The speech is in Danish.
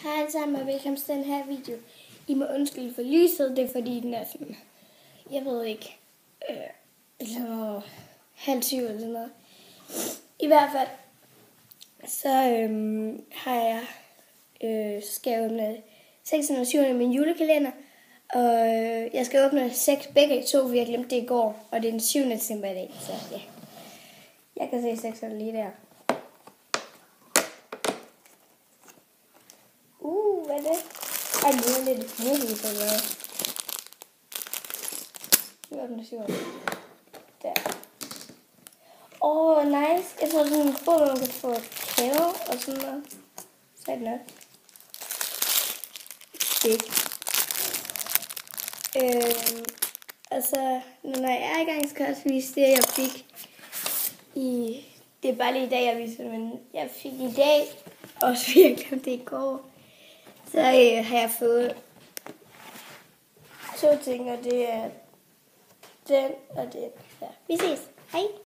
Hej alle sammen og velkommen til den her video. I må undskylde for lyset, det er fordi den er sådan, jeg ved ikke, sådan noget 6:30 eller sådan noget. I hvert fald, så har jeg, skal jeg åbne 6. og 7. i min julekalender. Og jeg skal åbne 6 begge to, for jeg glemte det i går. Og det er den 7. december i dag, så ja. Jeg kan se 6'erne lige der. Hvad er det? Ej, det er lidt hurtigt eller noget. Nu åbner 7. Der. Nice. Jeg tror sådan en bog, hvor man kan få kæve og sådan noget. Så er det nok. Big. Altså, når jeg er i gang, skal jeg også vise det, jeg fik i... Det er bare lige i dag, jeg viser det, men jeg fik i dag, også fordi jeg glemte det i går, så har jeg fået 2 ting, og det er den og den. Ja, vi ses. Hej!